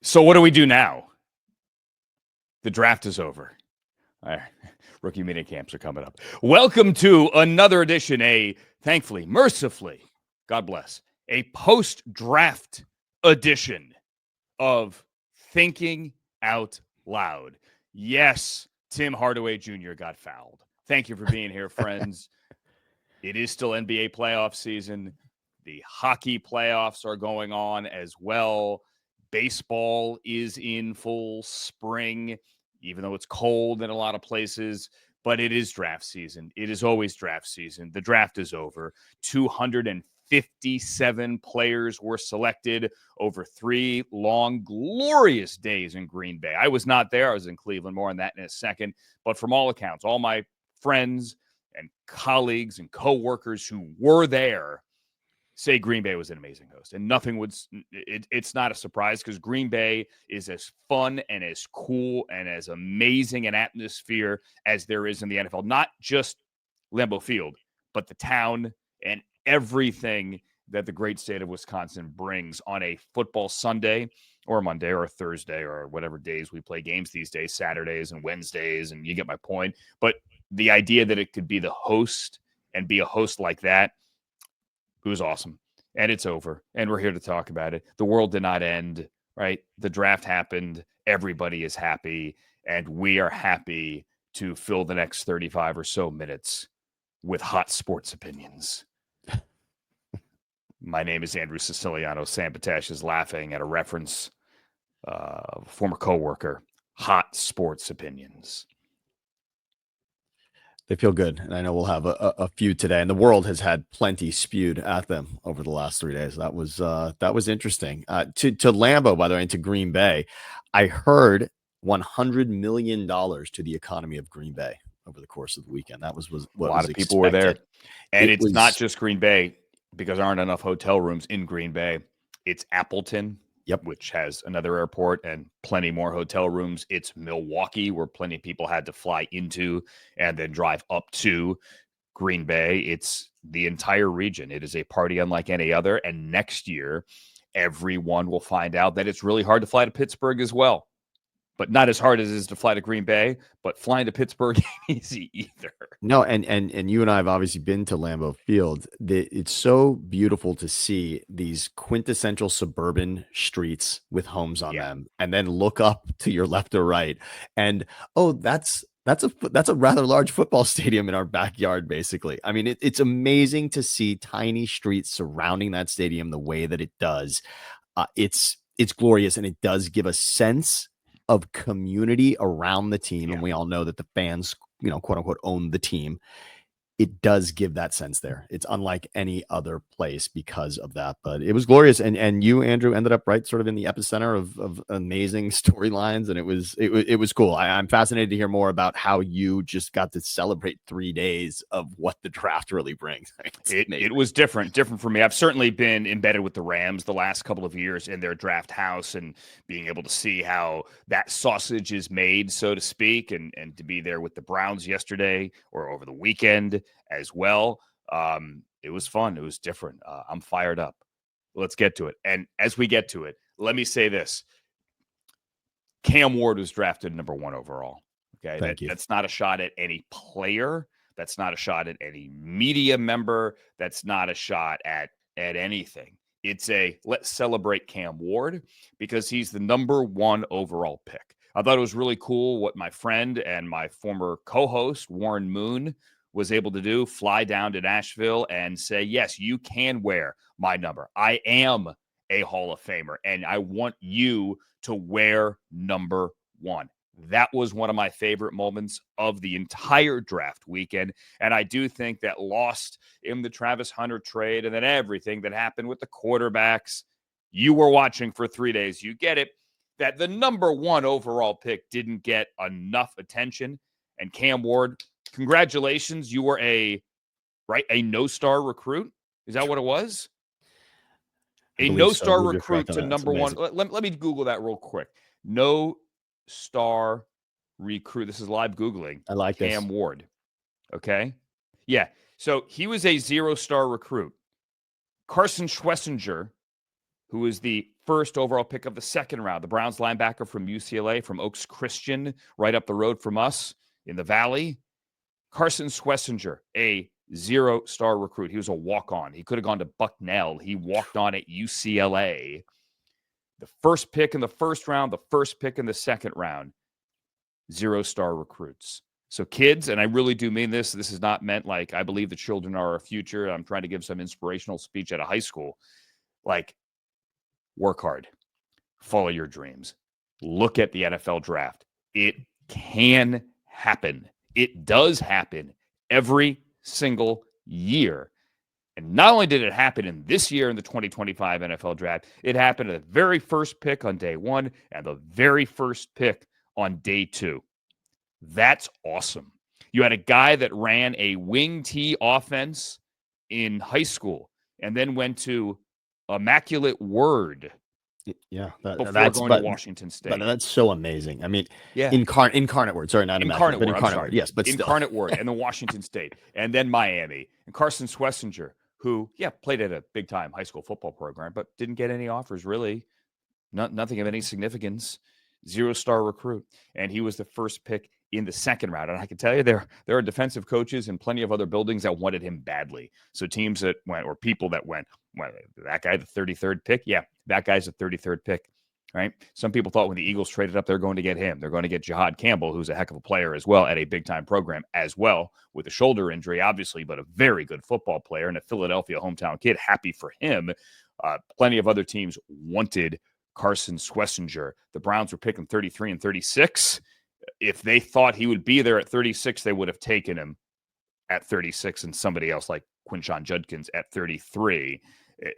So what do we do now? The draft is over. All right. Rookie mini camps are coming up. Welcome to another edition, thankfully, mercifully, God bless, a post-draft edition of Thinking Out Loud. Yes, Tim Hardaway Jr. got fouled. Thank you for being here, friends. It is still NBA playoff season. The hockey playoffs are going on as well. Baseball is in full spring, even though it's cold in a lot of places. But it is draft season. It is always draft season. The draft is over. 257 players were selected over 3 long, glorious days in Green Bay. I was not there. I was in Cleveland. More on that in a second. But from all accounts, all my friends and colleagues and coworkers who were there say Green Bay was an amazing host, and nothing would. It's not a surprise because Green Bay is as fun and as cool and as amazing an atmosphere as there is in the NFL. Not just Lambeau Field, but the town and everything that the great state of Wisconsin brings on a football Sunday or Monday or Thursday or whatever days we play games these days, Saturdays and Wednesdays, and you get my point. But the idea that it could be the host and be a host like that, it was awesome. And it's over. And we're here to talk about it. The world did not end, right? The draft happened. Everybody is happy. And we are happy to fill the next 35 or so minutes with hot sports opinions. My name is Andrew Siciliano. Sam Patesh is laughing at a reference, former coworker. Hot sports opinions. They feel good, and I know we'll have a few today. And the world has had plenty spewed at them over the last 3 days. That was interesting. To Lambeau, by the way, and to Green Bay, I heard $100 million to the economy of Green Bay over the course of the weekend. That was what a lot was of people were there, and it's was not just Green Bay because there aren't enough hotel rooms in Green Bay. It's Appleton. Yep. Which has another airport and plenty more hotel rooms. It's Milwaukee, where plenty of people had to fly into and then drive up to Green Bay. It's the entire region. It is a party unlike any other. And next year, everyone will find out that it's really hard to fly to Pittsburgh as well. But not as hard as it is to fly to Green Bay, but flying to Pittsburgh ain't easy either. No, and you and I have obviously been to Lambeau Field. It's so beautiful to see these quintessential suburban streets with homes on them, and then look up to your left or right, and that's a rather large football stadium in our backyard, basically. I mean, it's amazing to see tiny streets surrounding that stadium the way that it does. It's glorious, and it does give a sense of community around the team, and we all know that the fans, quote unquote, own the team. It does give that sense there. It's unlike any other place because of that. But it was glorious, and you, Andrew, ended up right sort of in the epicenter of amazing storylines, and it was cool. I'm fascinated to hear more about how you just got to celebrate 3 days of what the draft really brings. It was different for me. I've certainly been embedded with the Rams the last couple of years in their draft house and being able to see how that sausage is made, so to speak, and to be there with the Browns yesterday or over the weekend as well. It was fun. It was different. I'm fired up. Let's get to it. And as we get to it, let me say this. Cam Ward was drafted number 1 overall. Okay. That's not a shot at any player. That's not a shot at any media member. That's not a shot at anything. It's let's celebrate Cam Ward because he's the number 1 overall pick. I thought it was really cool what my friend and my former co-host, Warren Moon, was able to do, fly down to Nashville and say, yes, you can wear my number. I am a Hall of Famer, and I want you to wear number 1. That was one of my favorite moments of the entire draft weekend. And I do think that lost in the Travis Hunter trade and then everything that happened with the quarterbacks, you were watching for 3 days. You get it, that the number 1 overall pick didn't get enough attention. And Cam Ward, congratulations. You were a no-star recruit. Is that what it was? A no-star recruit to number 1. Let me Google that real quick. No-star recruit. This is live Googling. I like Cam this. Ward. Okay. Yeah. So he was a 0-star recruit. Carson Schwessinger, who is the first overall pick of the second round, the Browns linebacker from UCLA, from Oaks Christian, right up the road from us in the Valley. Carson Schlesinger, a 0-star recruit. He was a walk-on. He could have gone to Bucknell. He walked on at UCLA. The first pick in the first round, the first pick in the second round, 0-star recruits. So kids, and I really do mean this is not meant like I believe the children are our future. I'm trying to give some inspirational speech at a high school. Like, work hard, follow your dreams, look at the NFL draft. It can happen. It does happen every single year. And not only did it happen in this year in the 2025 NFL draft, it happened at the very first pick on day one and the very first pick on day two. That's awesome. You had a guy that ran a wing T offense in high school and then went to Immaculate Word. Yeah, before going to Washington State. But that's so amazing. I mean, yeah, incarnate Word. Sorry, not Incarnate Word. Incarnate Word. Yes, but Incarnate Word, and then Washington State, and then Miami, and Carson Schlesinger, who played at a big time high school football program, but didn't get any offers really, nothing of any significance. 0-star recruit, and he was the first pick in the second round. And I can tell you there are defensive coaches in plenty of other buildings that wanted him badly. So teams that went, or people that went, well, that guy, the 33rd pick? Yeah, that guy's the 33rd pick, right? Some people thought when the Eagles traded up, they're going to get him. They're going to get Jahad Campbell, who's a heck of a player as well at a big-time program as well, with a shoulder injury, obviously, but a very good football player and a Philadelphia hometown kid. Happy for him. Plenty of other teams wanted Carson Schlesinger. The Browns were picking 33 and 36. If they thought he would be there at 36, they would have taken him at 36 and somebody else like Quinshon Judkins at 33.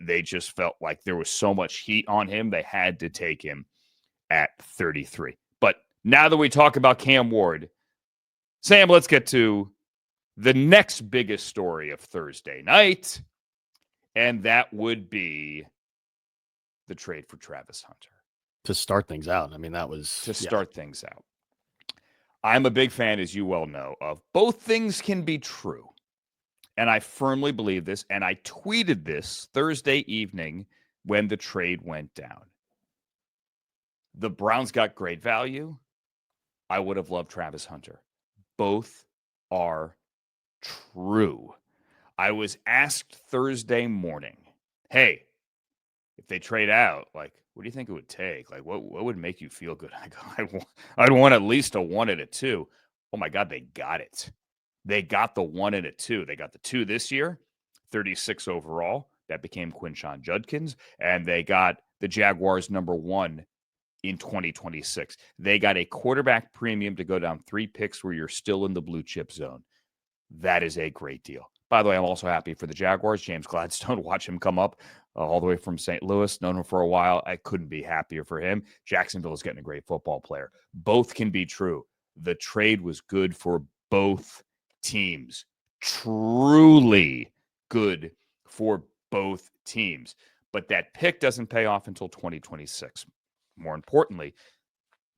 They just felt like there was so much heat on him, they had to take him at 33. But now that we talk about Cam Ward, Sam, let's get to the next biggest story of Thursday night, and that would be the trade for Travis Hunter. To start things out. I mean, that was... To start things out. I'm a big fan, as you well know, of both things can be true. And I firmly believe this, and I tweeted this Thursday evening when the trade went down. The Browns got great value. I would have loved Travis Hunter. Both are true. I was asked Thursday morning, hey, if they trade out, like, what do you think it would take? Like, what would make you feel good? I go, I'd want at least a 1 and a 2. Oh, my God, they got it. They got the 1 and a 2. They got the 2 this year, 36 overall. That became Quinshon Judkins. And they got the Jaguars number 1 in 2026. They got a quarterback premium to go down 3 picks where you're still in the blue chip zone. That is a great deal. By the way, I'm also happy for the Jaguars. James Gladstone, watch him come up all the way from St. Louis. Known him for a while. I couldn't be happier for him. Jacksonville is getting a great football player. Both can be true. The trade was good for both teams. Truly good for both teams. But that pick doesn't pay off until 2026. More importantly,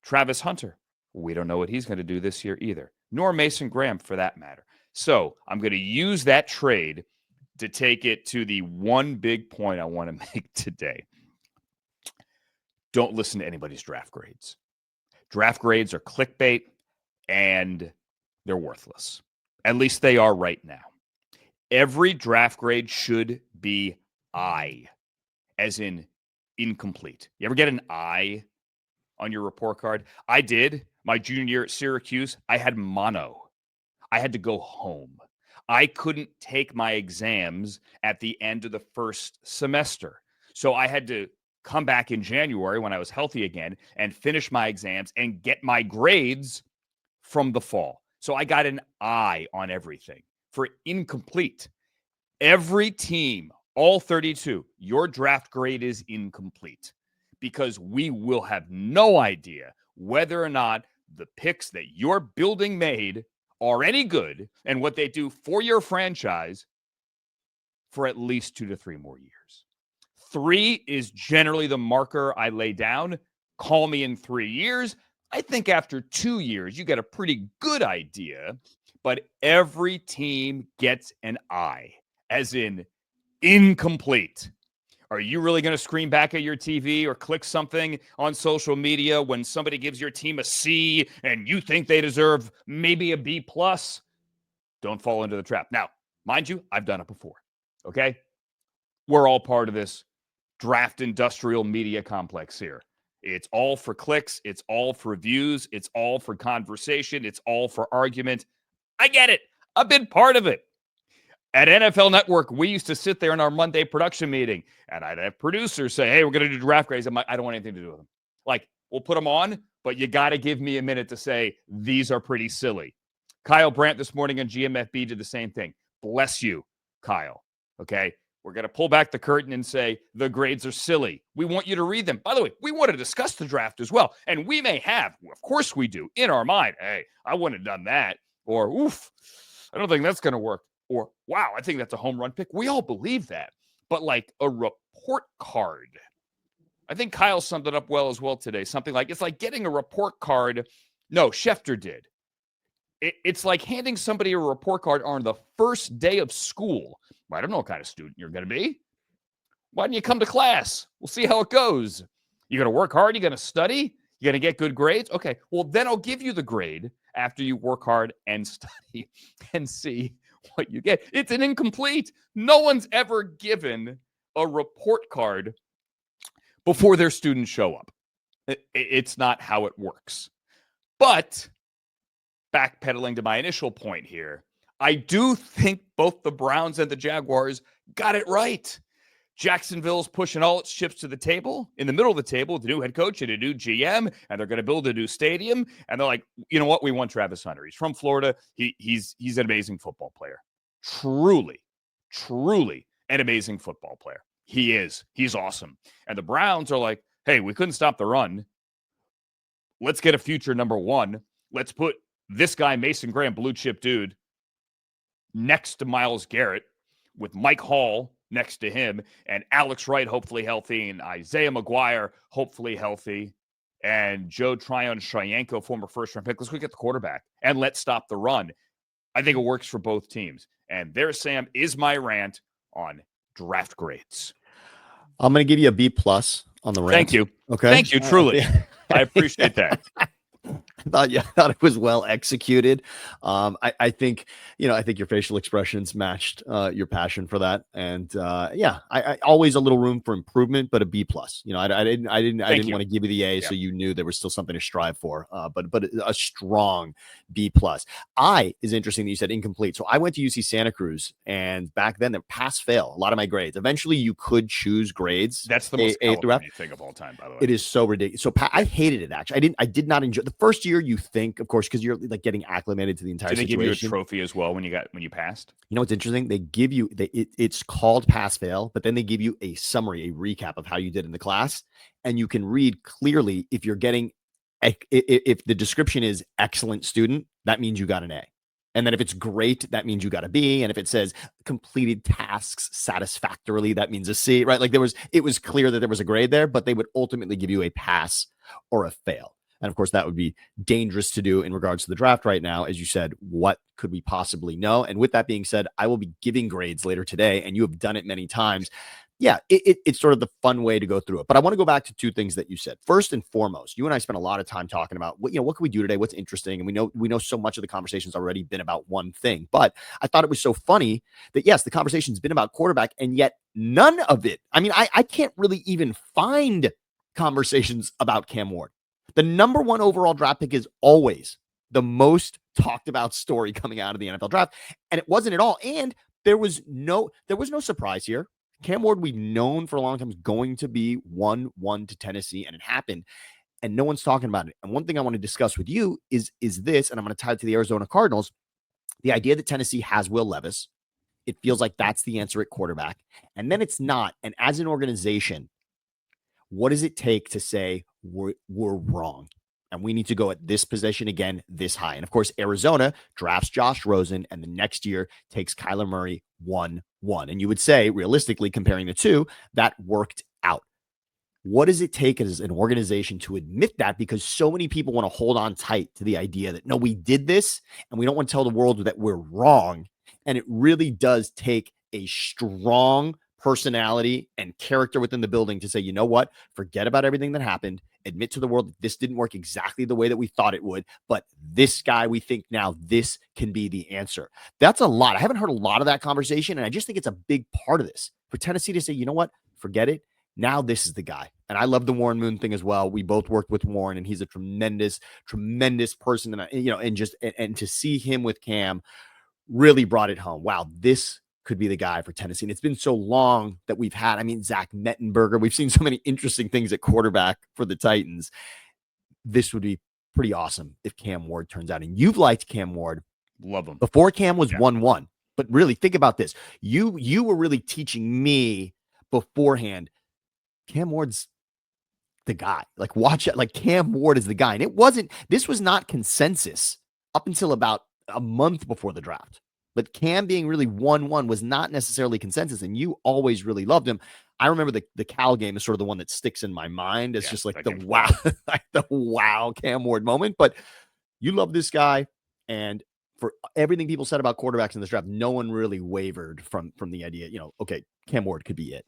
Travis Hunter. We don't know what he's going to do this year either, nor Mason Graham for that matter. So I'm going to use that trade to take it to the one big point I want to make today. Don't listen to anybody's draft grades. Draft grades are clickbait, and they're worthless. At least they are right now. Every draft grade should be I, as in incomplete. You ever get an I on your report card? I did. My junior year at Syracuse, I had mono. I had to go home. I couldn't take my exams at the end of the first semester. So I had to come back in January when I was healthy again and finish my exams and get my grades from the fall. So I got an I on everything for incomplete. Every team, all 32, your draft grade is incomplete because we will have no idea whether or not the picks that your building made are any good and what they do for your franchise for at least 2 to 3 more years. 3 is generally the marker I lay down. Call me in 3 years. I think after 2 years, you get a pretty good idea, but every team gets an I, as in incomplete. Are you really going to scream back at your TV or click something on social media when somebody gives your team a C and you think they deserve maybe a B plus? Don't fall into the trap. Now, mind you, I've done it before. Okay. We're all part of this draft industrial media complex here. It's all for clicks. It's all for views. It's all for conversation. It's all for argument. I get it. I've been part of it. At NFL Network, we used to sit there in our Monday production meeting, and I'd have producers say, hey, we're going to do draft grades. I'm like, I don't want anything to do with them. Like, we'll put them on, but you got to give me a minute to say, these are pretty silly. Kyle Brandt this morning on GMFB did the same thing. Bless you, Kyle. Okay? We're going to pull back the curtain and say, the grades are silly. We want you to read them. By the way, we want to discuss the draft as well. And we may have, of course we do, in our mind, hey, I wouldn't have done that. Or, oof, I don't think that's going to work. Or, wow, I think that's a home run pick. We all believe that. But like a report card, I think Kyle summed it up well as well today. Something like, it's like getting a report card. No, Schefter did. It's like handing somebody a report card on the first day of school. I don't know what kind of student you're going to be. Why don't you come to class? We'll see how it goes. You're going to work hard. You're going to study. You're going to get good grades. Okay, well, then I'll give you the grade after you work hard and study and see what you get. It's an incomplete. No one's ever given a report card before their students show up. It's not how it works. But backpedaling to my initial point here, I do think both the Browns and the Jaguars got it right. Jacksonville's pushing all its chips to the table, in the middle of the table, with a new head coach and a new GM, and they're going to build a new stadium. And they're like, you know what? We want Travis Hunter. He's from Florida. He's an amazing football player. Truly an amazing football player. He is. He's awesome. And the Browns are like, hey, we couldn't stop the run. Let's get a future number one. Let's put this guy, Mason Graham, blue chip dude, next to Myles Garrett, with Mike Hall next to him, and Alex Wright hopefully healthy, and Isaiah McGuire hopefully healthy, and Joe Tryon-Shoyinka, former first-round pick. Let's go get the quarterback, and let's stop the run. I think it works for both teams. And there, Sam, is my rant on draft grades. I'm going to give you a B+ on the rant. Thank you. Okay. Thank you, truly. I appreciate that. I thought it was well executed. I think your facial expressions matched your passion for that, and I always a little room for improvement, but a B+. I didn't want to give you the A, so you knew there was still something to strive for. But a strong B+. Is interesting that you said incomplete. So I went to UC Santa Cruz, and back then, they're pass-fail. A lot of my grades. Eventually, you could choose grades. That's the most California thing of all time, by the way. It is so ridiculous. So I hated it, actually. I did not enjoy the first year. You think, of course, because you're like getting acclimated to the entire situation. Did they give you a trophy as well when you passed? You know what's interesting? They give you it's called pass fail, but then they give you a summary, a recap of how you did in the class, and you can read clearly if you're getting if the description is excellent student, that means you got an A. And then if it's great, that means you got a B. And if it says completed tasks satisfactorily, that means a C, right? Like it was clear that there was a grade there, but they would ultimately give you a pass or a fail. And of course, that would be dangerous to do in regards to the draft right now. As you said, what could we possibly know? And with that being said, I will be giving grades later today, and you have done it many times. Yeah, it's sort of the fun way to go through it. But I want to go back to two things that you said. First and foremost, you and I spent a lot of time talking about what can we do today? What's interesting? And we know so much of the conversation's already been about one thing. But I thought it was so funny that yes, the conversation's been about quarterback, and yet none of it. I mean, I can't really even find conversations about Cam Ward. The number one overall draft pick is always the most talked about story coming out of the NFL draft. And it wasn't at all. And there was no surprise here. Cam Ward, we've known for a long time, is going to be 1-1 to Tennessee, and it happened. And no one's talking about it. And one thing I want to discuss with you is this, and I'm going to tie it to the Arizona Cardinals. The idea that Tennessee has Will Levis, it feels like that's the answer at quarterback. And then it's not. And as an organization, what does it take to say we're wrong and we need to go at this position again this high? And of course, Arizona drafts Josh Rosen, and the next year takes Kyler Murray 1-1. And you would say, realistically, comparing the two, that worked out. What does it take as an organization to admit that? Because so many people want to hold on tight to the idea that, no, we did this, and we don't want to tell the world that we're wrong. And it really does take a strong personality and character within the building to say, you know what, forget about everything that happened, admit to the world that this didn't work exactly the way that we thought it would, but this guy, we think now this can be the answer. That's a lot. I haven't heard a lot of that conversation, and I just think it's a big part of this for Tennessee to say, you know what, forget it. Now this is the guy. And I love the Warren Moon thing as well. We both worked with Warren, and he's a tremendous, tremendous person. And, and to see him with Cam really brought it home. Wow, this could be the guy for Tennessee. And it's been so long that we've had, Zach Mettenberger. We've seen so many interesting things at quarterback for the Titans. This would be pretty awesome if Cam Ward turns out. And you've liked Cam Ward. Love him. Before Cam was 1-1. But really, think about this. You were really teaching me beforehand, Cam Ward's the guy. Like, watch it. Like, Cam Ward is the guy. And this was not consensus up until about a month before the draft. But Cam being really 1-1 was not necessarily consensus, and you always really loved him. I remember the Cal game is sort of the one that sticks in my mind. It's just like the wow, like the wow Cam Ward moment. But you love this guy, and for everything people said about quarterbacks in this draft, no one really wavered from the idea, okay, Cam Ward could be it.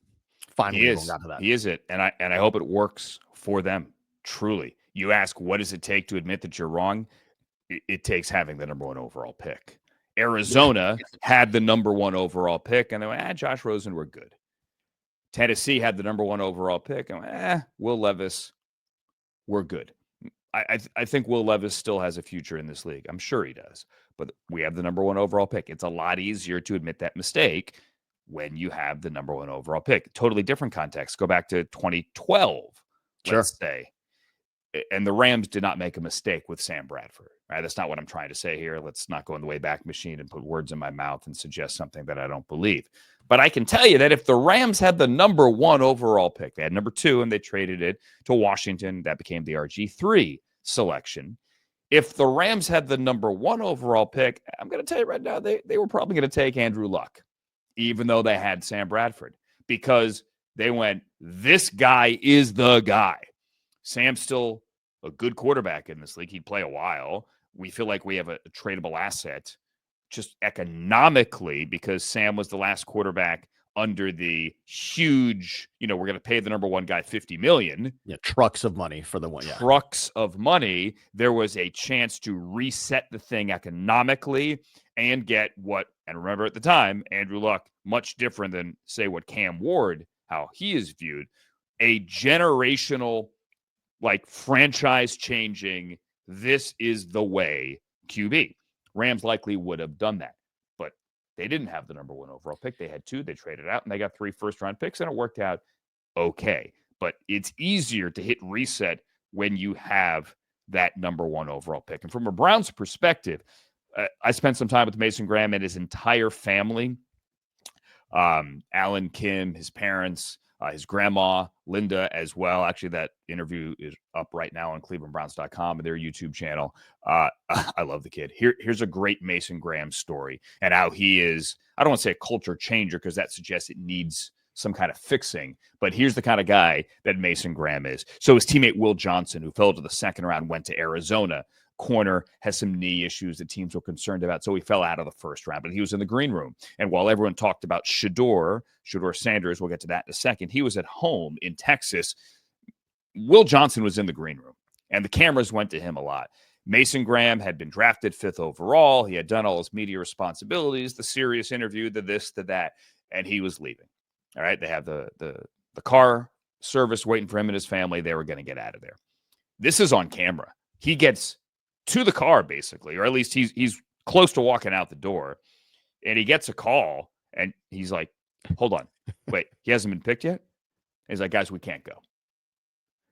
Finally, he is it, and I hope it works for them. Truly, you ask, what does it take to admit that you're wrong? It takes having the number 1 overall pick. Arizona had the number 1 overall pick, and they went, Josh Rosen, we're good. Tennessee had the number 1 overall pick, and went, Will Levis, we're good. I think Will Levis still has a future in this league. I'm sure he does. But we have the number 1 overall pick. It's a lot easier to admit that mistake when you have the number 1 overall pick. Totally different context. Go back to 2012, let's say. And the Rams did not make a mistake with Sam Bradford, right? That's not what I'm trying to say here. Let's not go in the Wayback Machine and put words in my mouth and suggest something that I don't believe. But I can tell you that if the Rams had the number 1 overall pick, they had number 2 and they traded it to Washington, that became the RG3 selection. If the Rams had the number 1 overall pick, I'm going to tell you right now, they were probably going to take Andrew Luck, even though they had Sam Bradford, because they went, this guy is the guy. Sam's still a good quarterback in this league. He'd play a while. We feel like we have a tradable asset just economically because Sam was the last quarterback under the huge, we're going to pay the number 1 guy $50 million. Yeah, trucks of money for the one. Yeah. Trucks of money. There was a chance to reset the thing economically and get and remember at the time, Andrew Luck, much different than, say, what Cam Ward, how he is viewed, a generational, like, franchise-changing, this is the way QB. Rams likely would have done that, but they didn't have the number 1 overall pick. They had 2. They traded out, and they got 3 first-round picks, and it worked out okay. But it's easier to hit reset when you have that number 1 overall pick. And from a Browns perspective, I spent some time with Mason Graham and his entire family. Alan, Kim, his parents, his grandma, Linda, as well. Actually, that interview is up right now on clevelandbrowns.com and their YouTube channel. I love the kid. Here's a great Mason Graham story and how he is, I don't want to say a culture changer because that suggests it needs some kind of fixing, but here's the kind of guy that Mason Graham is. So his teammate Will Johnson, who fell to the second round, went to Arizona. Corner has some knee issues that teams were concerned about, so he fell out of the first round, but he was in the green room. And while everyone talked about Shedeur Sanders, we'll get to that in a second, he was at home in Texas. Will Johnson was in the green room, and the cameras went to him a lot. Mason Graham had been drafted 5th overall. He had done all his media responsibilities, the serious interview, the this, the that, and he was leaving. All right, they have the car service waiting for him and his family. They were going to get out of there. This is on camera. He gets to the car, basically, or at least he's close to walking out the door, and he gets a call, and he's like, hold on, wait, he hasn't been picked yet? And he's like, guys, we can't go.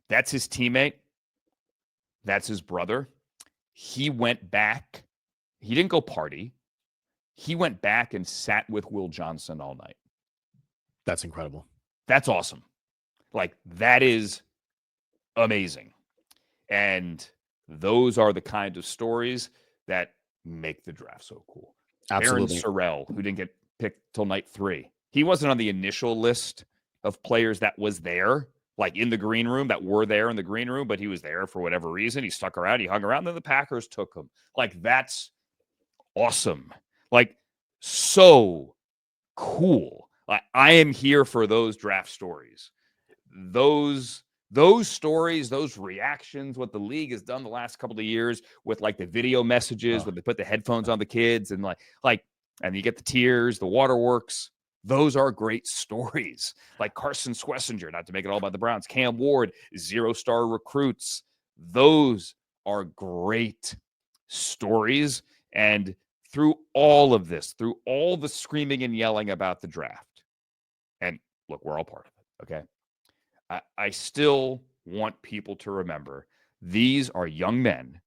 That's his teammate. That's his brother. He went back. He didn't go party. He went back and sat with Will Johnson all night. That's incredible. That's awesome. Like, that is amazing. And those are the kind of stories that make the draft so cool. Absolutely. Aaron Sorrell, who didn't get picked till night 3. He wasn't on the initial list of players that was there, like in the green room, that were there in the green room, but he was there for whatever reason. He stuck around, he hung around, then the Packers took him. Like, that's awesome. Like, so cool. I am here for those draft stories. Those stories, those reactions, what the league has done the last couple of years with like the video messages when they put the headphones on the kids and and you get the tears, the waterworks. Those are great stories. Like Carson Schlesinger, not to make it all about the Browns, Cam Ward, 0-star recruits. Those are great stories. And through all of this, through all the screaming and yelling about the draft, and look, we're all part of it, okay? I still want people to remember these are young men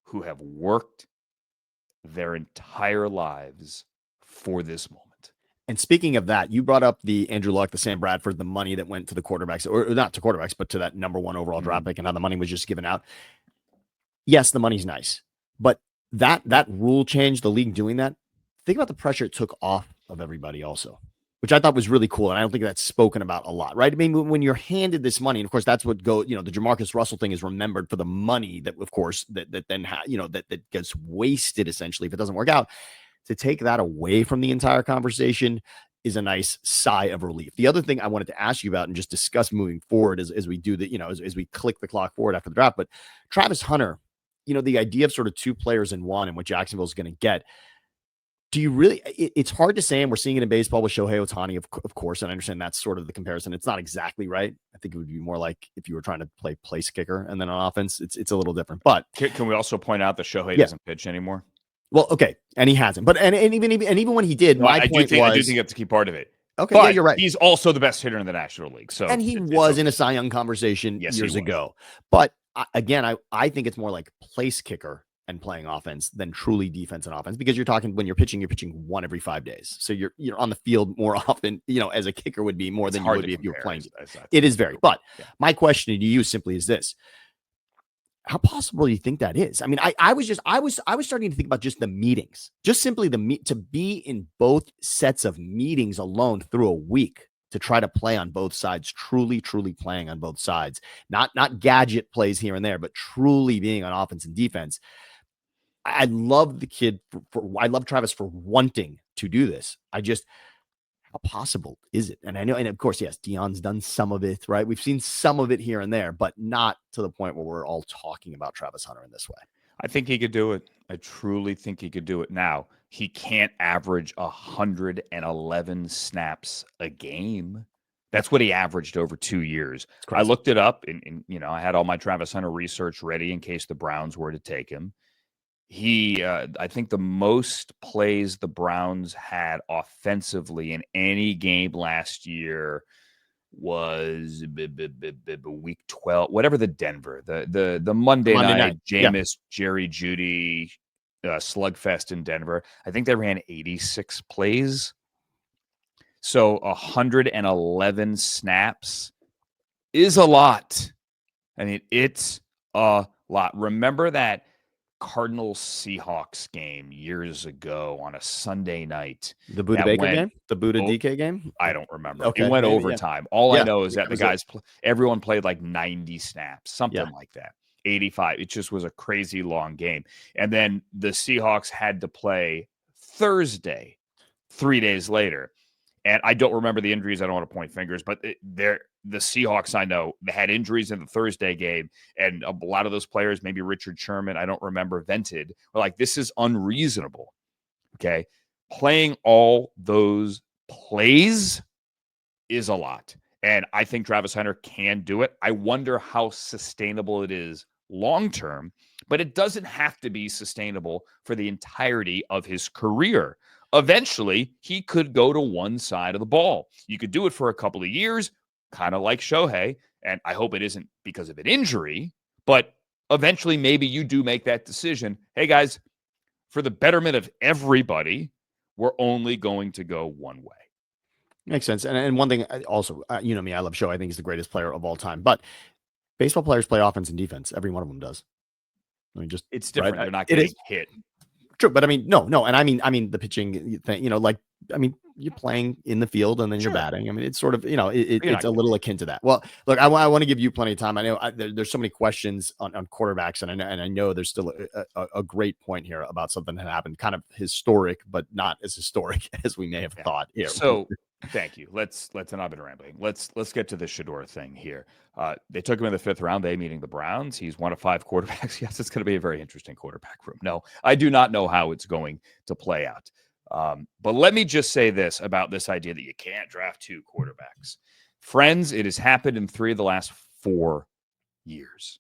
who have worked their entire lives for this moment. And speaking of that, you brought up the Andrew Luck, the Sam Bradford, the money that went to the quarterbacks, or not to quarterbacks, but to that number 1 overall draft pick, and how the money was just given out. Yes, the money's nice, but that rule change, the league doing that, think about the pressure it took off of everybody also, which I thought was really cool. And I don't think that's spoken about a lot, right? I mean, when you're handed this money, and of course, that's what the Jamarcus Russell thing is remembered for the money that, of course, that then, that gets wasted essentially if it doesn't work out. To take that away from the entire conversation is a nice sigh of relief. The other thing I wanted to ask you about and just discuss moving forward as we do that, as we click the clock forward after the draft, but Travis Hunter, the idea of sort of 2 players in one and what Jacksonville is going to get. Do you really, it's hard to say, and we're seeing it in baseball with Shohei Ohtani, of course, and I understand that's sort of the comparison. It's not exactly right. I think it would be more like if you were trying to play place kicker and then on offense, it's a little different. But can we also point out that Shohei doesn't pitch anymore? Well, okay, and he hasn't. But and even when he did, I do think that's a key part of it. Okay, but yeah, you're right. He's also the best hitter in the National League. So, and he was in a Cy Young conversation years ago. But again, I think it's more like place kicker and playing offense than truly defense and offense, because you're talking when you're pitching 1 every 5 days. So you're on the field more often, as a kicker would be more than you would be if you were playing. It is very. But my question to you simply is this: how possible do you think that is? I mean, I was starting to think about just the meetings, just simply to be in both sets of meetings alone through a week to try to play on both sides, truly playing on both sides, not gadget plays here and there, but truly being on offense and defense. I love the kid I love Travis for wanting to do this. How possible is it? And I know, and of course, yes, Deion's done some of it, right? We've seen some of it here and there, but not to the point where we're all talking about Travis Hunter in this way. I think he could do it. I truly think he could do it. Now, he can't average 111 snaps a game. That's what he averaged over 2 years. I looked it up, and I had all my Travis Hunter research ready in case the Browns were to take him. I think the most plays the Browns had offensively in any game last year was week 12, whatever the Denver, the Monday night Jameis, Jerry Jeudy slugfest in Denver. I think they ran 86 plays. So 111 snaps is a lot. I mean, it's a lot. Remember that Cardinals Seahawks game years ago on a Sunday night. The Buda Baker game? The Buda DK game? I don't remember. Okay, it went overtime. All I know is that the guys, everyone played like 90 snaps, something like that. 85. It just was a crazy long game. And then the Seahawks had to play Thursday, 3 days later. And I don't remember the injuries. I don't want to point fingers, but the Seahawks, I know, they had injuries in the Thursday game, and a lot of those players, maybe Richard Sherman, I don't remember, vented. Were like, this is unreasonable. Okay. Playing all those plays is a lot. And I think Travis Hunter can do it. I wonder how sustainable it is long term, but it doesn't have to be sustainable for the entirety of his career. Eventually, he could go to one side of the ball. You could do it for a couple of years, kind of like Shohei, and I hope it isn't because of an injury, but eventually maybe you do make that decision. Hey, guys, for the betterment of everybody, we're only going to go one way. Makes sense. And one thing also, me, I love Shohei. I think he's the greatest player of all time, but baseball players play offense and defense. Every one of them does. I mean, it's different. Right? They're not getting hit. True, but I mean, no, and I mean the pitching thing, like I mean, you're playing in the field and then you're Sure. batting. I mean, it's sort of, You're it's not a little akin to that. Well, look, I want to give you plenty of time. I know there's so many questions on quarterbacks, and I know there's still a great point here about something that happened, kind of historic, but not as historic as we may have Yeah. thought here. So thank you. Let's and I've been rambling. Let's get to the Shedeur thing here. They took him in the 5th round. They meeting the Browns. He's one of 5 quarterbacks. Yes, it's going to be a very interesting quarterback room. No, I do not know how it's going to play out. But let me just say this about this idea that you can't draft 2 quarterbacks. Friends, it has happened in 3 of the last 4 years.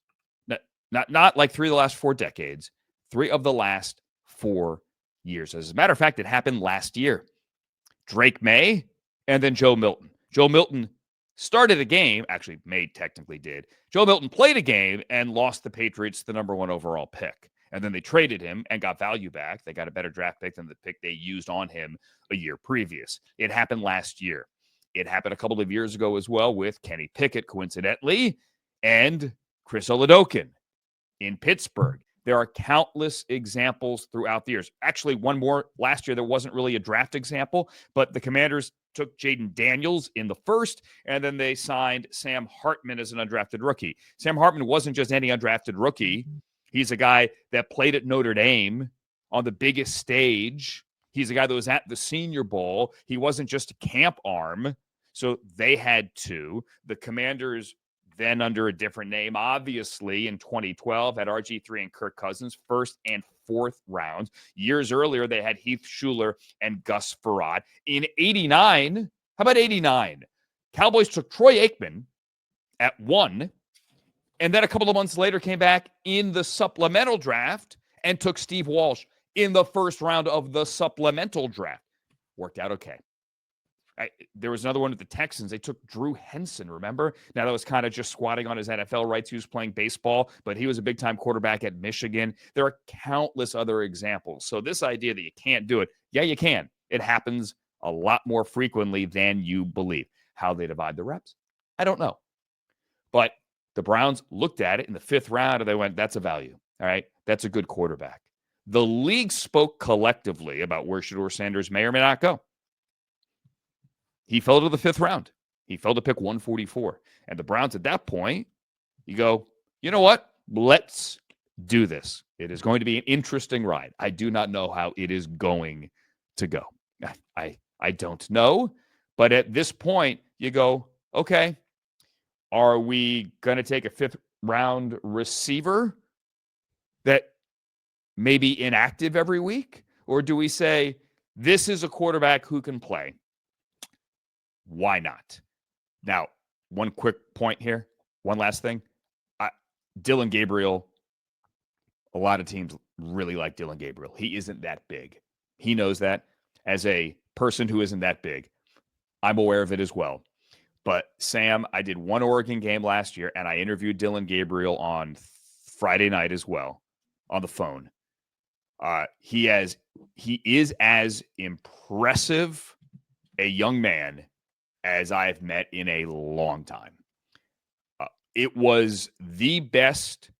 Not like 3 of the last 4 decades. 3 of the last 4 years. As a matter of fact, it happened last year. Drake May and then Joe Milton. Joe Milton started a game, actually May technically did. Joe Milton played a game and lost the Patriots the number 1 overall pick. And then they traded him and got value back. They got a better draft pick than the pick they used on him a year previous. It happened last year. It happened a couple of years ago as well with Kenny Pickett, coincidentally, and Chris Oladokun in Pittsburgh. There are countless examples throughout the years. Actually, one more last year, there wasn't really a draft example, but the Commanders took Jaden Daniels in the 1st, and then they signed Sam Hartman as an undrafted rookie. Sam Hartman wasn't just any undrafted rookie. He's a guy that played at Notre Dame on the biggest stage. He's a guy that was at the Senior Bowl. He wasn't just a camp arm. So they had to. The Commanders then under a different name, obviously in 2012 had RG3 and Kirk Cousins, 1st and 4th rounds. Years earlier, they had Heath Schuler and Gus Farad. In 89, how about 89? Cowboys took Troy Aikman at 1, and then a couple of months later came back in the supplemental draft and took Steve Walsh in the 1st round of the supplemental draft. Worked out okay. There was another one with the Texans. They took Drew Henson, remember? Now, that was kind of just squatting on his NFL rights. He was playing baseball, but he was a big-time quarterback at Michigan. There are countless other examples. So this idea that you can't do it, yeah, you can. It happens a lot more frequently than you believe. How they divide the reps, I don't know. But the Browns looked at it in the 5th round, and they went, that's a value. All right, that's a good quarterback. The league spoke collectively about where Shedeur Sanders may or may not go. He fell to the 5th round. He fell to pick 144. And the Browns at that point, you go, you know what? Let's do this. It is going to be an interesting ride. I do not know how it is going to go. I don't know. But at this point, you go, okay, are we going to take a 5th round receiver that may be inactive every week? Or do we say, this is a quarterback who can play? Why not? Now, one quick point here. One last thing. Dillon Gabriel, a lot of teams really like Dillon Gabriel. He isn't that big. He knows that. As a person who isn't that big, I'm aware of it as well. But Sam, I did one Oregon game last year, and I interviewed Dillon Gabriel on Friday night as well on the phone. He is as impressive a young man as I've met in a long time. It was the best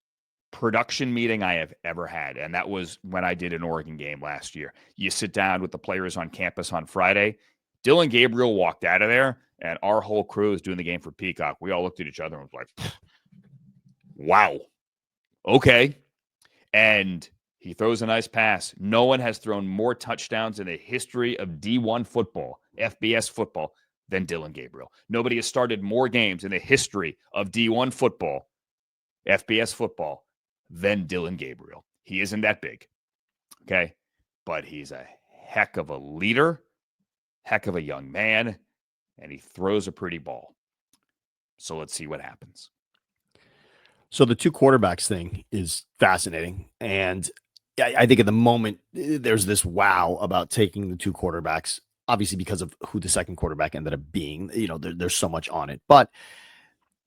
production meeting I have ever had, and that was when I did an Oregon game last year. You sit down with the players on campus on Friday. Dillon Gabriel walked out of there, and our whole crew is doing the game for Peacock. We all looked at each other and was like, wow, okay. And he throws a nice pass. No one has thrown more touchdowns in the history of D1 football, FBS football, than Dillon Gabriel. Nobody has started more games in the history of D1 football, FBS football, than Dillon Gabriel. He isn't that big, okay? But he's a heck of a leader, heck of a young man, and he throws a pretty ball. So let's see what happens. So the 2 quarterbacks thing is fascinating. And I think at the moment, there's this wow about taking the 2 quarterbacks, obviously because of who the second quarterback ended up being. There's so much on it. But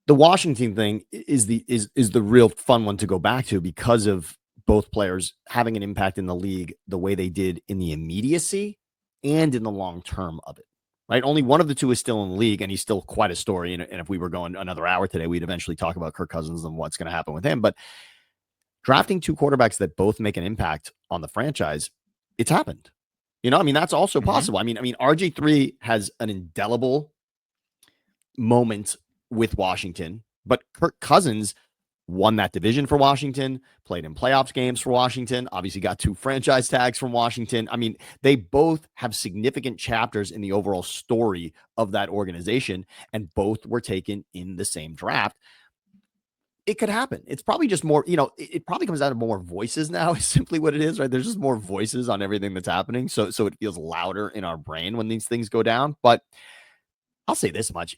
the Washington thing is the real fun one to go back to because of both players having an impact in the league the way they did in the immediacy and in the long term of it. Right? Only one of the 2 is still in the league, and he's still quite a story. And if we were going another hour today, we'd eventually talk about Kirk Cousins and what's going to happen with him. But drafting 2 quarterbacks that both make an impact on the franchise, it's happened. You know, I mean, that's also possible. I mean, RG3 has an indelible moment with Washington, but Kirk Cousins won that division for Washington, played in playoffs games for Washington, obviously got 2 franchise tags from Washington. I mean, they both have significant chapters in the overall story of that organization, and both were taken in the same draft. It could happen. It's probably just more, it probably comes out of more voices now, is simply what it is, right? There's just more voices on everything that's happening. So it feels louder in our brain when these things go down. But I'll say this much.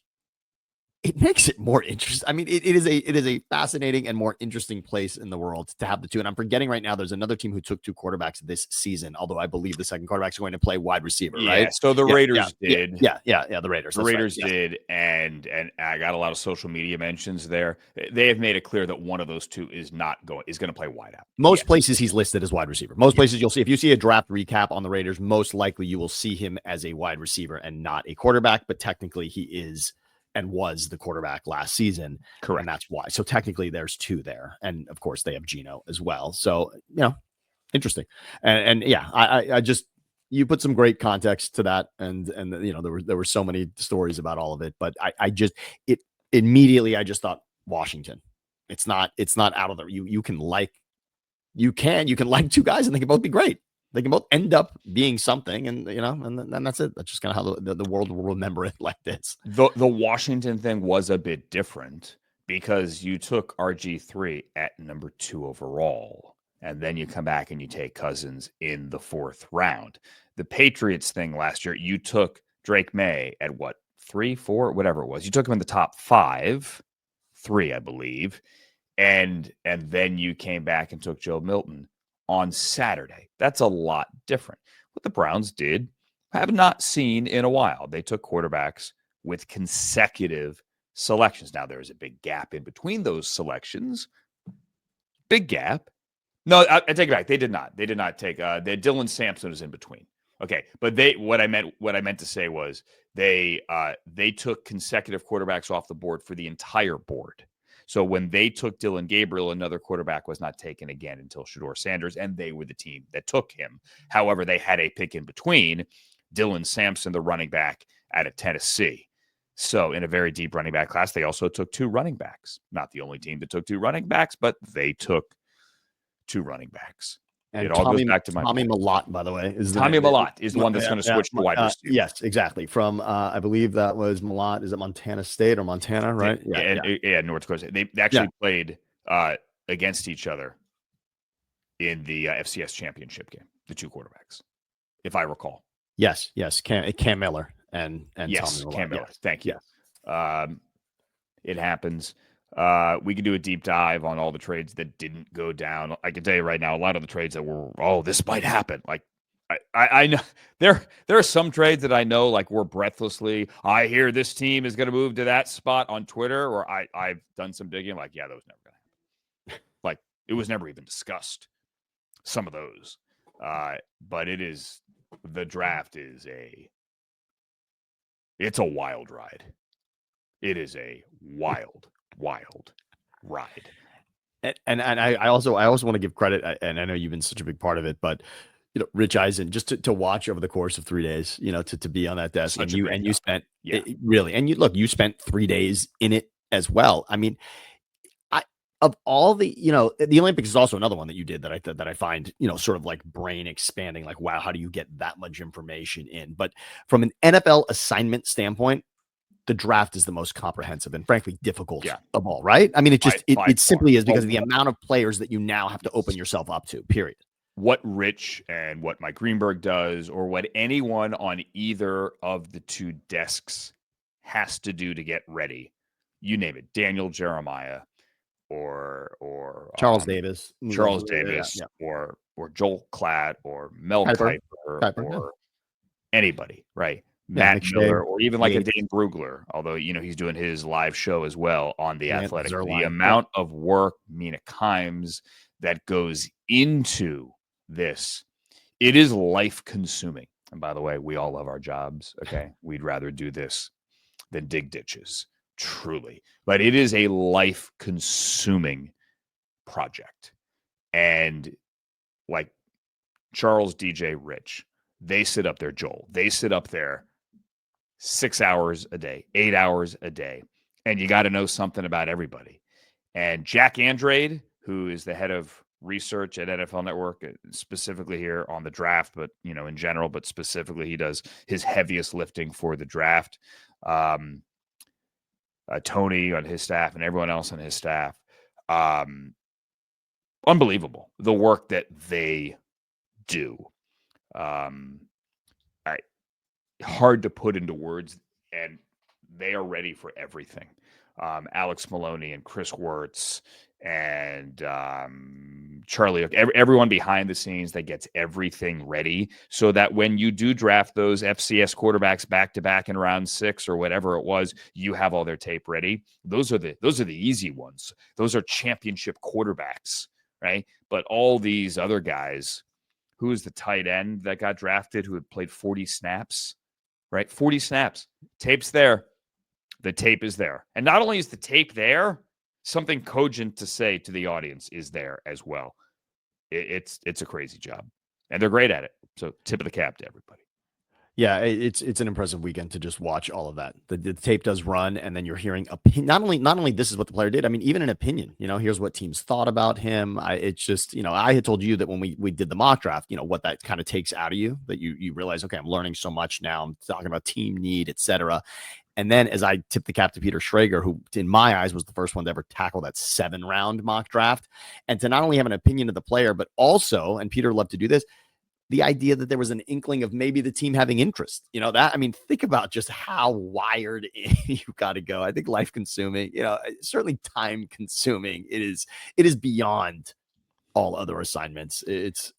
It makes it more interesting. I mean, it is a fascinating and more interesting place in the world to have the two. And I'm forgetting right now, there's another team who took 2 quarterbacks this season, although I believe the second quarterback's going to play wide receiver, right? So the Raiders did. The Raiders. The Raiders did, and I got a lot of social media mentions there. They have made it clear that one of those two is going to play wide out. Most places he's listed as wide receiver. Most places you'll see, if you see a draft recap on the Raiders, most likely you will see him as a wide receiver and not a quarterback, but technically he is and was the quarterback last season. Correct. And that's why. So technically there's 2 there. And of course they have Geno as well. So, interesting. And I just, you put some great context to that. And there were so many stories about all of it, but I just immediately thought Washington. It's not out of the, you can like 2 guys and they can both be great. They can both end up being something, and and that's it. That's just kind of how the world will remember it like this. The Washington thing was a bit different because you took RG3 at number 2 overall, and then you come back and you take Cousins in the 4th round. The Patriots thing last year, you took Drake May at 3, 4, whatever it was. You took him in the top 3, I believe, and then you came back and took Joe Milton on Saturday. That's a lot different. What the Browns did, I have not seen in a while. They took quarterbacks with consecutive selections. Now, there is a big gap in between those selections. Big gap. No, I take it back. They did not. They did not take. Dylan Sampson was in between. Okay, but what I meant to say was they took consecutive quarterbacks off the board for the entire board. So when they took Dylan Gabriel, another quarterback was not taken again until Shedeur Sanders, and they were the team that took him. However, they had a pick in between, Dylan Sampson, the running back out of Tennessee. So in a very deep running back class, they also took 2 running backs. Not the only team that took 2 running backs, but they took 2 running backs. And it all goes back to Tommy Mellott, by the way. Tommy Mellott is the one that's going to switch to wide receiver. Yes, exactly. From, I believe that was Mellott. Is it Montana State or Montana, right? Yeah, North Dakota. They actually played against each other in the FCS championship game, the 2 quarterbacks, if I recall. Yes. Cam Miller and yes, Tommy Mellott. Cam Miller. Yes. Thank you. Yes. It happens. We could do a deep dive on all the trades that didn't go down. I can tell you right now, a lot of the trades that were, this might happen. Like I know there are some trades that I know, like, we're breathlessly, I hear this team is going to move to that spot on Twitter, or I've done some digging. Like, yeah, that was never going to happen. Like, it was never even discussed. Some of those, but the draft is it's a wild ride. It is a wild ride. And I also want to give credit, and I know you've been such a big part of it, but Rich Eisen, just to watch over the course of 3 days, to be on that desk, and you spent really, and you spent 3 days in it as well. I mean, of all the Olympics is also another one that you did that I find, sort of like brain expanding, like, wow, how do you get that much information in? But from an NFL assignment standpoint, the draft is the most comprehensive and frankly difficult of all, right? I mean, it simply is because of the amount of players that you now have to open yourself up to, period. What Rich and what Mike Greenberg does, or what anyone on either of the 2 desks has to do to get ready, you name it, Daniel Jeremiah or Charles Davis, or Joel Klatt or Mel Kiper or anybody, right? Matt Miller, or even like a Dane Brugler, although, he's doing his live show as well on The Athletic. The amount of work, Mina Kimes, that goes into this, it is life consuming. And by the way, we all love our jobs. Okay. We'd rather do this than dig ditches, truly. But it is a life consuming project. And like Charles, DJ, Rich, they sit up there, Joel. They sit up there 6 hours a day, 8 hours a day, and you got to know something about everybody. And Jack Andrade, who is the head of research at NFL Network, specifically here on the draft, but in general, but specifically, he does his heaviest lifting for the draft. Tony on his staff and everyone else on his staff, unbelievable the work that they do. Hard to put into words, and they are ready for everything. Alex Maloney and Chris Wirtz and Charlie, everyone behind the scenes that gets everything ready so that when you do draft those FCS quarterbacks back to back in round 6 or whatever it was, you have all their tape ready. Those are the easy ones. Those are championship quarterbacks, right? But all these other guys, who is the tight end that got drafted who had played 40 snaps, right? 40 snaps. Tape's there. The tape is there. And not only is the tape there, something cogent to say to the audience is there as well. It's a crazy job. And they're great at it. So tip of the cap to everybody. Yeah, it's an impressive weekend to just watch all of that. The tape does run, and then you're hearing not only this is what the player did. I mean, even an opinion. Here's what teams thought about him. It's just I had told you that when we did the mock draft, what that kind of takes out of you, that you realize, okay, I'm learning so much now. I'm talking about team need, etc. And then as I tipped the cap to Peter Schrager, who in my eyes was the first one to ever tackle that 7-round mock draft, and to not only have an opinion of the player, but also, and Peter loved to do this, the idea that there was an inkling of maybe the team having interest, think about just how wired you got to go. I think life consuming, certainly time consuming. It is beyond all other assignments. It's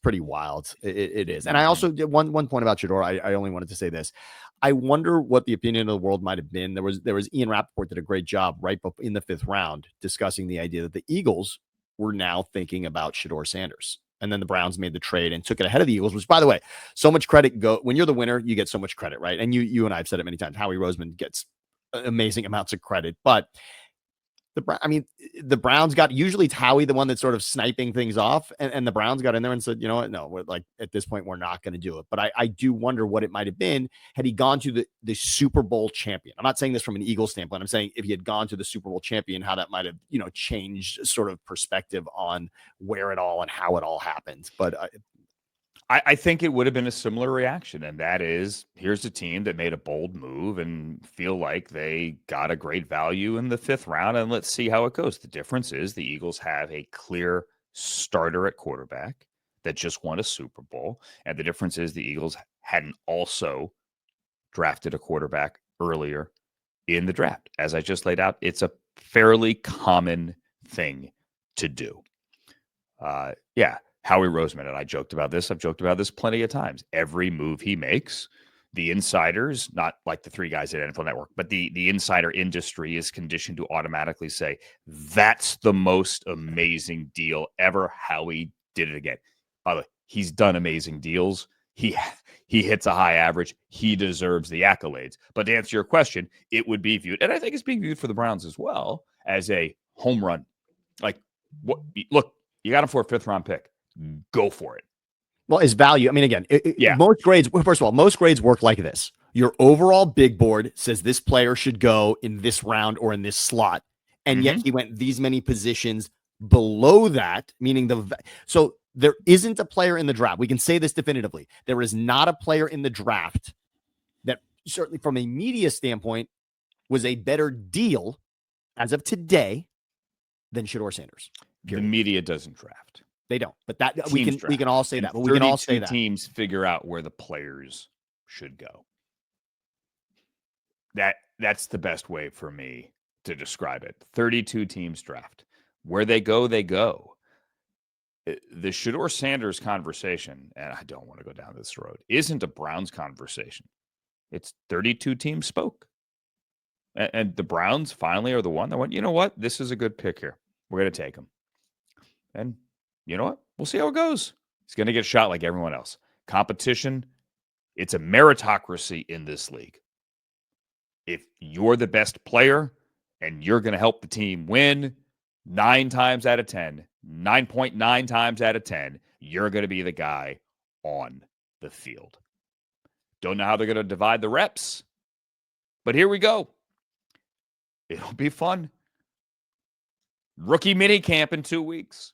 pretty wild. It is. And I also did one point about Shedeur. I only wanted to say this. I wonder what the opinion of the world might have been. There was Ian Rappaport did a great job right in the 5th round discussing the idea that the Eagles were now thinking about Shedeur Sanders. And then the Browns made the trade and took it ahead of the Eagles, which, by the way, so much credit when you're the winner, you get so much credit, right? And you and I have said it many times. Howie Roseman gets amazing amounts of credit, but the Browns got, usually it's Howie, the one that's sort of sniping things off. And the Browns got in there and said, you know what? No, we're like, at this point, we're not going to do it. But I do wonder what it might have been had he gone to the Super Bowl champion. I'm not saying this from an Eagles standpoint. I'm saying if he had gone to the Super Bowl champion, how that might have, changed sort of perspective on where it all and how it all happened. But I think it would have been a similar reaction, and that is, here's a team that made a bold move and feel like they got a great value in the 5th round, and let's see how it goes. The difference is the Eagles have a clear starter at quarterback that just won a Super Bowl, and the difference is the Eagles hadn't also drafted a quarterback earlier in the draft. As I just laid out, it's a fairly common thing to do. Howie Roseman, and I joked about this. I've joked about this plenty of times. Every move he makes, the insiders, not like the 3 guys at NFL Network, but the insider industry is conditioned to automatically say, that's the most amazing deal ever. Howie did it again. By the way, he's done amazing deals. He hits a high average. He deserves the accolades. But to answer your question, it would be viewed, and I think it's being viewed for the Browns as well, as a home run. Like, look, you got him for a 5th round pick. Go for it. Well, his value, I mean, again, most grades, first of all, most grades work like this. Your overall big board says this player should go in this round or in this slot. And yet he went these many positions below that, meaning so there isn't a player in the draft. We can say this definitively. There is not a player in the draft that, certainly from a media standpoint, was a better deal as of today than Shedeur Sanders. Period. The media doesn't draft. They don't, but that we can all say that. But we can all say that teams figure out where the players should go. That's the best way for me to describe it. 32 teams draft. Where they go, they go. The Shedeur Sanders conversation, and I don't want to go down this road, isn't a Browns conversation. It's 32 teams spoke. And the Browns finally are the one that went, you know what? This is a good pick here. We're going to take him. And you know what? We'll see how it goes. He's going to get shot like everyone else. Competition, it's a meritocracy in this league. If you're the best player and you're going to help the team win 9 times out of 10, 9.9 times out of 10, you're going to be the guy on the field. Don't know how they're going to divide the reps, but here we go. It'll be fun. Rookie mini camp in 2 weeks.